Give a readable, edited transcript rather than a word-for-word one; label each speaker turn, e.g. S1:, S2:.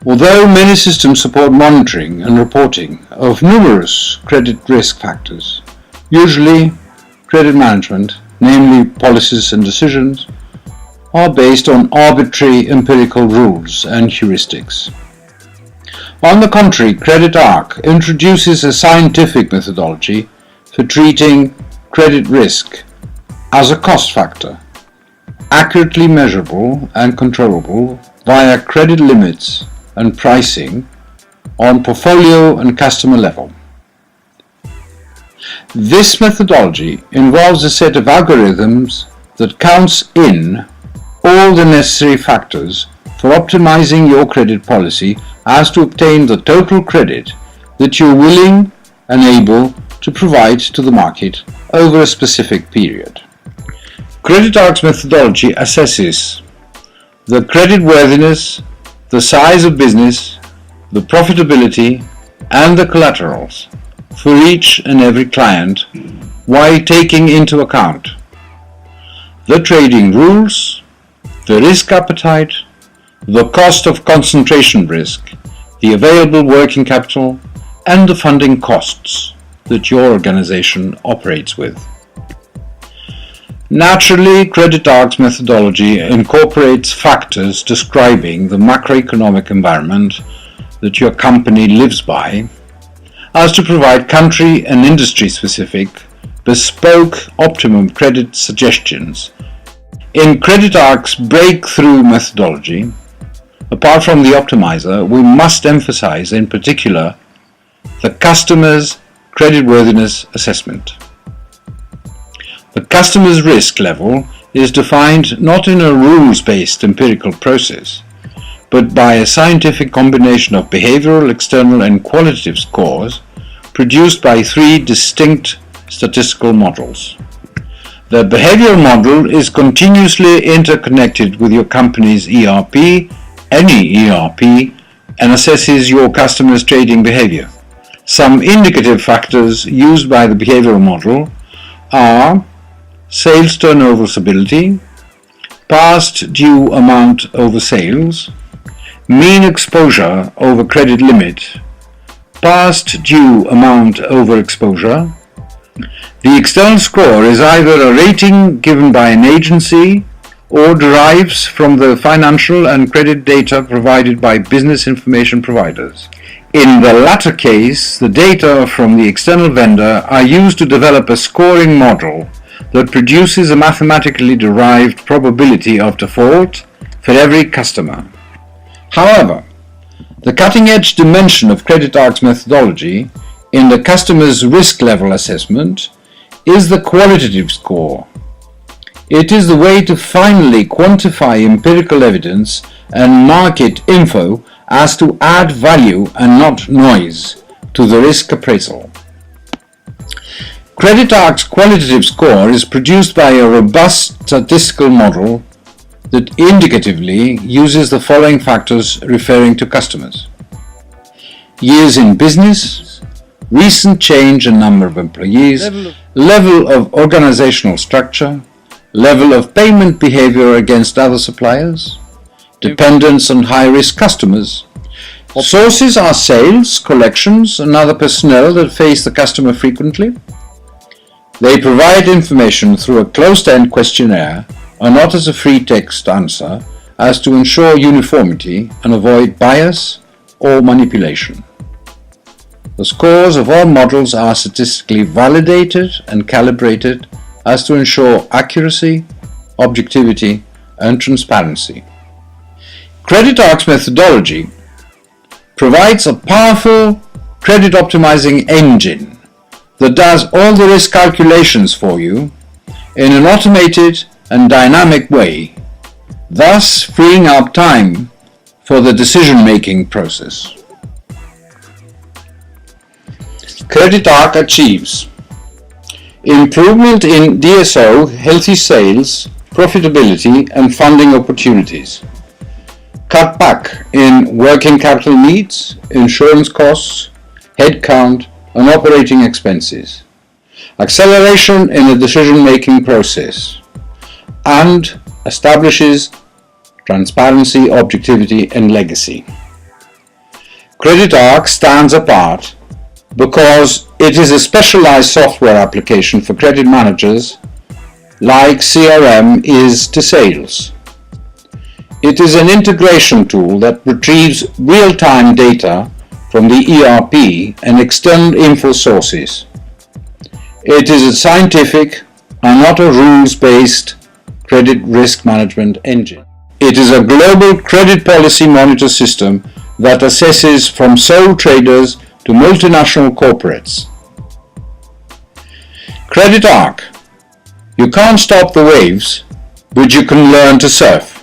S1: Although many systems support monitoring and reporting of numerous credit risk factors, usually credit management, namely policies and decisions, are based on arbitrary empirical rules and heuristics. On the contrary, CREDITARK introduces a scientific methodology for treating credit risk as a cost factor, accurately measurable and controllable via credit limits and pricing on portfolio and customer level. This methodology involves a set of algorithms that counts in all the necessary factors for optimizing your credit policy as to obtain the total credit that you're willing and able to provide to the market over a specific period. CREDITARK's methodology assesses the creditworthiness, the size of business, the profitability, and the collaterals for each and every client while taking into account the trading rules, the risk appetite, the cost of concentration risk, the available working capital, and the funding costs that your organization operates with. Naturally, CREDITARK's methodology incorporates factors describing the macroeconomic environment that your company lives by, as to provide country and industry-specific, bespoke optimum credit suggestions. In CREDITARK's breakthrough methodology, apart from the optimizer, we must emphasize in particular the customer's creditworthiness assessment. The customer's risk level is defined not in a rules-based empirical process, but by a scientific combination of behavioral, external, and qualitative scores produced by three distinct statistical models. The behavioral model is continuously interconnected with your company's ERP, any ERP, and assesses your customer's trading behavior. Some indicative factors used by the behavioral model are sales turnover stability, past due amount over sales, mean exposure over credit limit, past due amount over exposure. The external score is either a rating given by an agency or derives from the financial and credit data provided by business information providers. In the latter case, the data from the external vendor are used to develop a scoring model that produces a mathematically derived probability of default for every customer. However, the cutting-edge dimension of CREDITARK's methodology in the customer's risk level assessment is the qualitative score. It is the way to finally quantify empirical evidence and market info as to add value and not noise to the risk appraisal. CREDITARK's qualitative score is produced by a robust statistical model that indicatively uses the following factors referring to customers: years in business, recent change in number of employees, level of organizational structure, level of payment behavior against other suppliers, dependence on high-risk customers. Sources are sales, collections, and other personnel that face the customer frequently. They provide information through a closed-end questionnaire and not as a free text answer, as to ensure uniformity and avoid bias or manipulation. The scores of all models are statistically validated and calibrated as to ensure accuracy, objectivity, and transparency. CREDITARK's methodology provides a powerful credit optimizing engine that does all the risk calculations for you in an automated and dynamic way, thus freeing up time for the decision-making process. CREDITARK achieves improvement in DSO, healthy sales, profitability, and funding opportunities. Cut back in working capital needs, insurance costs, headcount, and operating expenses. Acceleration in the decision-making process, and establishes transparency, objectivity, and legacy. CREDITARK stands apart because it is a specialized software application for credit managers like CRM is to sales. It is an integration tool that retrieves real-time data from the ERP and external info sources. It is a scientific and not a rules-based credit risk management engine. It is a global credit policy monitor system that assesses from sole traders to multinational corporates. CREDITARK. You can't stop the waves, but you can learn to surf.